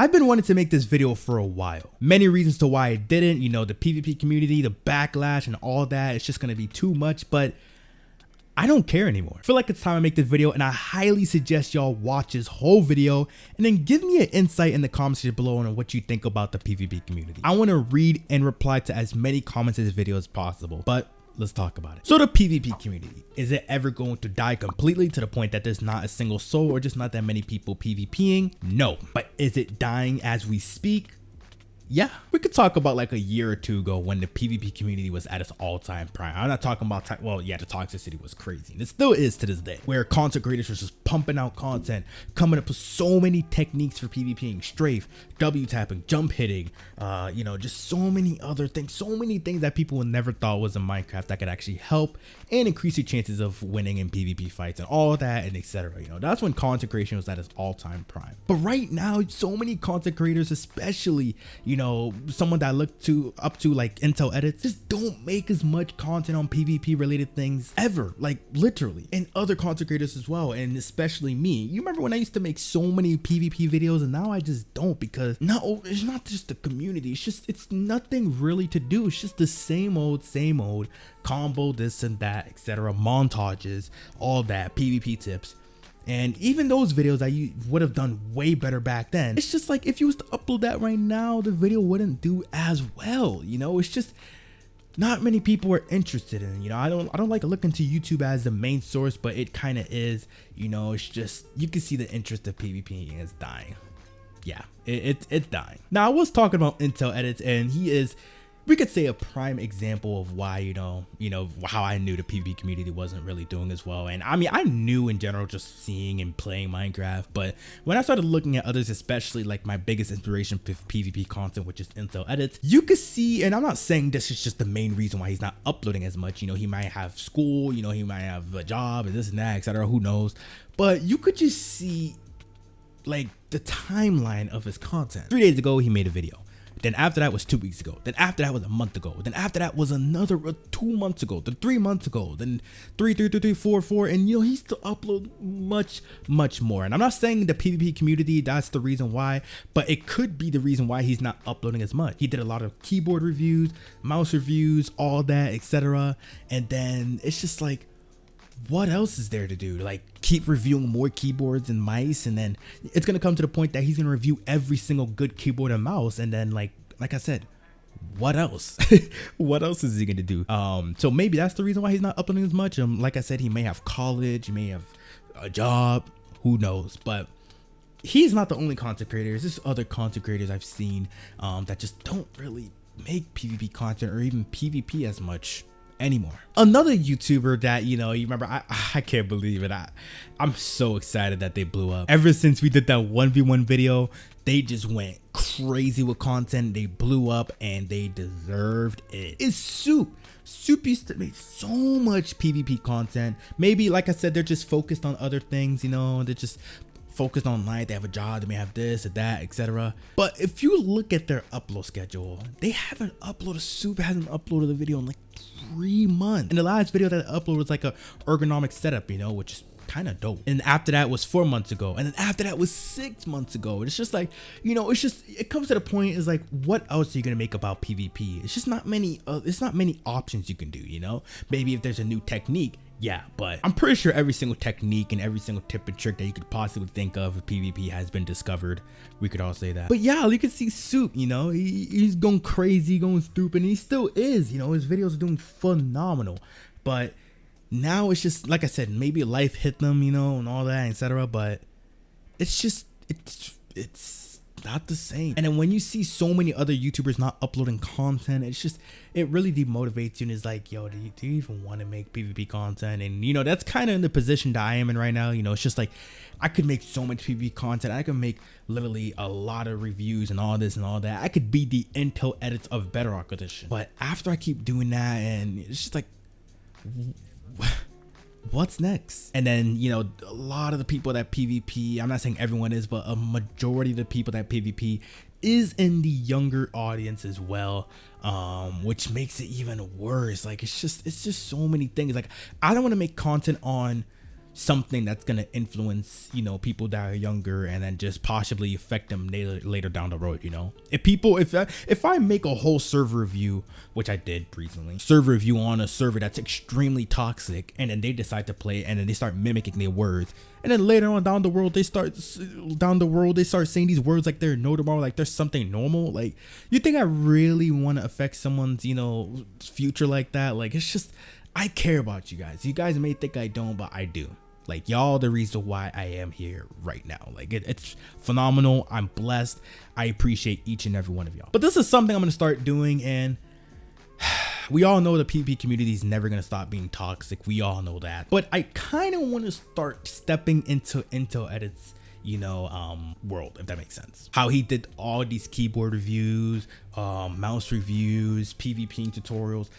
I've been wanting to make this video for a while. Many reasons to why I didn't, you know, the PvP community, the backlash and all that, it's just gonna be too much, but I don't care anymore. I feel like it's time to make this video, and I highly suggest y'all watch this whole video and then give me an insight in the comments section below on what you think about the PvP community. I want to read and reply to as many comments in this video as possible, but let's talk about it. So the PvP community, is it ever going to die completely to the point that there's not a single soul or just not that many people PvPing? No. But is it dying as we speak? Yeah, we could talk about like a year or two ago when the PvP community was at its all-time prime. I'm not talking about, well, yeah, the toxicity was crazy. And it still is to this day, where content creators were just pumping out content, coming up with so many techniques for PvPing, strafe, W tapping, jump hitting, you know, just so many other things, so many things that people never thought was in Minecraft that could actually help and increase your chances of winning in PvP fights and all that and etc. You know, that's when content creation was at its all-time prime. But right now, so many content creators, especially, you know, someone that I look up to like Intel Edits, just don't make as much content on PvP related things ever, like literally, and other content creators as well, and especially me. You remember when I used to make so many PvP videos, and now I just don't, because no, it's not just the community, it's nothing really to do. It's just the same old combo, this and that, etc., montages, all that, PvP tips. And even those videos that you would have done way better back then, it's just like if you was to upload that right now, the video wouldn't do as well. You know, it's just not many people are interested in. You know, I don't like looking to YouTube as the main source, but it kind of is. You know, it's just, you can see the interest of PvP is dying. Yeah, it's dying. Now, I was talking about Intel Edits, and he is, we could say, a prime example of why, you know how I knew the PvP community wasn't really doing as well. And I mean, I knew in general just seeing and playing Minecraft, but when I started looking at others, especially like my biggest inspiration for PvP content, which is Intel Edits, you could see, and I'm not saying this is just the main reason why he's not uploading as much. You know, he might have school, you know, he might have a job and this and that, etc. Who knows? But you could just see like the timeline of his content. 3 days ago, he made a video. Then after that was 2 weeks ago. Then after that was a month ago. Then after that was another 2 months ago. Then 3 months ago. Then 3, 4. And you know, he still upload much more. And I'm not saying the PvP community, that's the reason why, but it could be the reason why he's not uploading as much. He did a lot of keyboard reviews, mouse reviews, all that, etc. And then it's just like, what else is there to do? Like, keep reviewing more keyboards and mice, and then it's gonna come to the point that he's gonna review every single good keyboard and mouse, and then like I said, what else? What else is he gonna do? So maybe that's the reason why he's not uploading as much. Like I said, he may have college, he may have a job, who knows? But he's not the only content creator. There's just other content creators I've seen that just don't really make PvP content or even PvP as much anymore. Another YouTuber that, you know, you remember, I can't believe it, I'm so excited that they blew up. Ever since we did that 1v1 video, they just went crazy with content. They blew up and they deserved it. It's Soup used to make so much PvP content. Maybe, like I said, they're just focused on other things, you know, they're just focused on life, they have a job, they may have this or that, etc. But if you look at their upload schedule, they haven't uploaded, Soup hasn't uploaded a video in like 3 months. And the last video that I uploaded was like a ergonomic setup, you know, which is kind of dope. And after that was 4 months ago, and then after that was 6 months ago. It's just like, you know, it's just, it comes to the point is like, what else are you gonna make about PvP? It's just not many it's not many options you can do, you know. Maybe if there's a new technique, yeah, but I'm pretty sure every single technique and every single tip and trick that you could possibly think of with PvP has been discovered. We could all say that. But yeah, you can see Soup, you know, he's going crazy, going stupid, and he still is, you know, his videos are doing phenomenal. But now it's just, like I said, maybe life hit them, you know, and all that, etc. But it's just, it's not the same. And then when you see so many other YouTubers not uploading content, it's just, it really demotivates you, and it's like, yo, do you even want to make PvP content? And you know, that's kind of in the position that I am in right now. You know, it's just like, I could make so much PvP content, I could make literally a lot of reviews and all this and all that. I could be the Intel Edits of Bedrock edition. But after I keep doing that, and it's just like, what's next? And then, you know, a lot of the people that PvP, I'm not saying everyone is, but a majority of the people that PvP is in the younger audience as well, which makes it even worse. Like, it's just so many things. Like, I don't want to make content on something that's gonna influence, you know, people that are younger and then just possibly affect them later down the road. You know, if I make a whole server review, which I did recently, server review on a server that's extremely toxic, and then they decide to play and then they start mimicking their words, and then later on down the world they start saying these words like they're no tomorrow, like there's something normal. Like, you think I really want to affect someone's, you know, future like that? Like, it's just, I care about you guys. You guys may think I don't, but I do. Like, y'all the reason why I am here right now. Like, it's phenomenal. I'm blessed. I appreciate each and every one of y'all. But this is something I'm gonna start doing, and we all know the PvP community is never gonna stop being toxic. We all know that. But I kind of want to start stepping into Intel Edit's, you know, world, if that makes sense. How he did all these keyboard reviews, mouse reviews, PvP tutorials.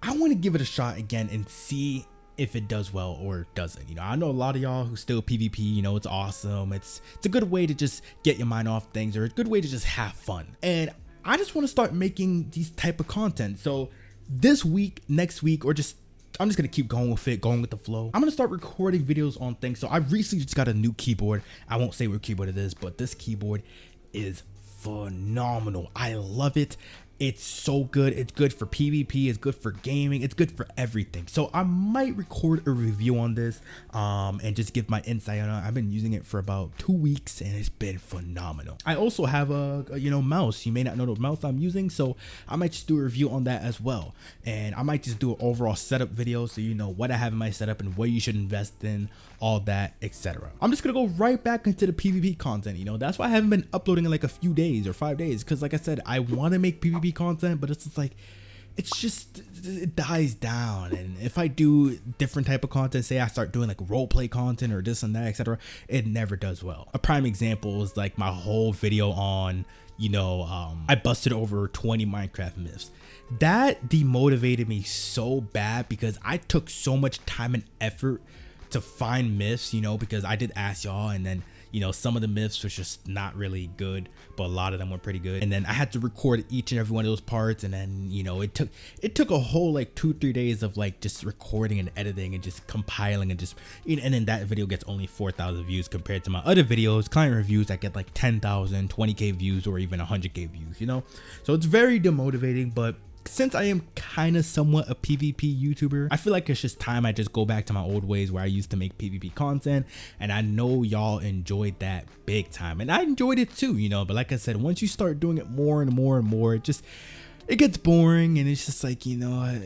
I want to give it a shot again and see if it does well or doesn't. You know, I know a lot of y'all who still PvP, you know, it's awesome. It's a good way to just get your mind off things, or a good way to just have fun. And I just want to start making these type of content. So this week, next week, or just, I'm just gonna keep going with it, going with the flow. I'm gonna start recording videos on things. So I recently just got a new keyboard. I won't say what keyboard it is, but this keyboard is phenomenal. I love it. It's so good. It's good for PvP. It's good for gaming. It's good for everything. So I might record a review on this and just give my insight on it. I've been using it for about 2 weeks and it's been phenomenal. I also have a you know, mouse. You may not know the mouse I'm using, so I might just do a review on that as well. And I might just do an overall setup video so you know what I have in my setup and what you should invest in, all that, etc. I'm just gonna go right back into the PvP content. You know, that's why I haven't been uploading in like a few days or 5 days, because like I said, I want to make PvP content, but it's just like, it's just, it dies down. And if I do different type of content, say I start doing like role play content or this and that, etc., it never does well. A prime example is like my whole video on, you know, I busted over 20 Minecraft myths. That demotivated me so bad because I took so much time and effort to find myths, you know, because I did ask y'all, and then, you know, some of the myths was just not really good, but a lot of them were pretty good. And then I had to record each and every one of those parts, and then, you know, it took a whole like 2-3 days of like just recording and editing and just compiling and just, you know, and then that video gets only 4,000 views compared to my other videos, client reviews, that get like 10,000, 20k views, or even 100k views, you know. So it's very demotivating, but since I am kind of somewhat a PvP YouTuber, I feel like it's just time I just go back to my old ways where I used to make PvP content, and I know y'all enjoyed that big time, and I enjoyed it too, you know. But like I said, once you start doing it more and more and more, it gets boring, and it's just like, you know,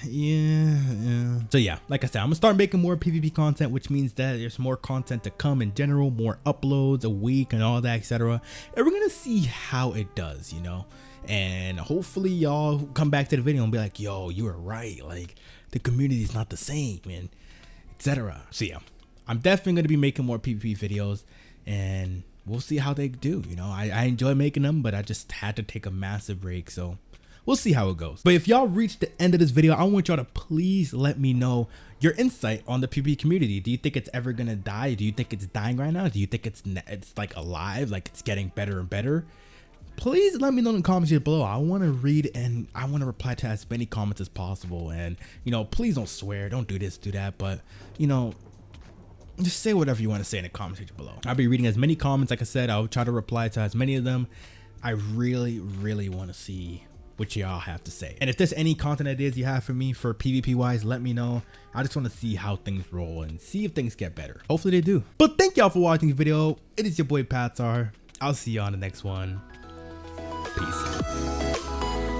yeah. So yeah, like I said, I'm gonna start making more PvP content, which means that there's more content to come in general, more uploads a week and all that, etc. And we're gonna see how it does, you know. And hopefully y'all come back to the video and be like, yo, you were right, like the community is not the same, and etc. So yeah, I'm definitely going to be making more PvP videos, and we'll see how they do. You know, I enjoy making them, but I just had to take a massive break, so we'll see how it goes. But if y'all reached the end of this video, I want y'all to please let me know your insight on the PvP community. Do you think it's ever gonna die? Do you think it's dying right now? Do you think it's like alive, like it's getting better and better? Please let me know in the comments here below. I want to read and I want to reply to as many comments as possible. And, you know, please don't swear, don't do this, do that. But, you know, just say whatever you want to say in the comment section below. I'll be reading as many comments. Like I said, I'll try to reply to as many of them. I really, really want to see what y'all have to say. And if there's any content ideas you have for me for PvP wise, let me know. I just want to see how things roll and see if things get better. Hopefully they do. But thank y'all for watching the video. It is your boy Patar. I'll see you on the next one. Peace.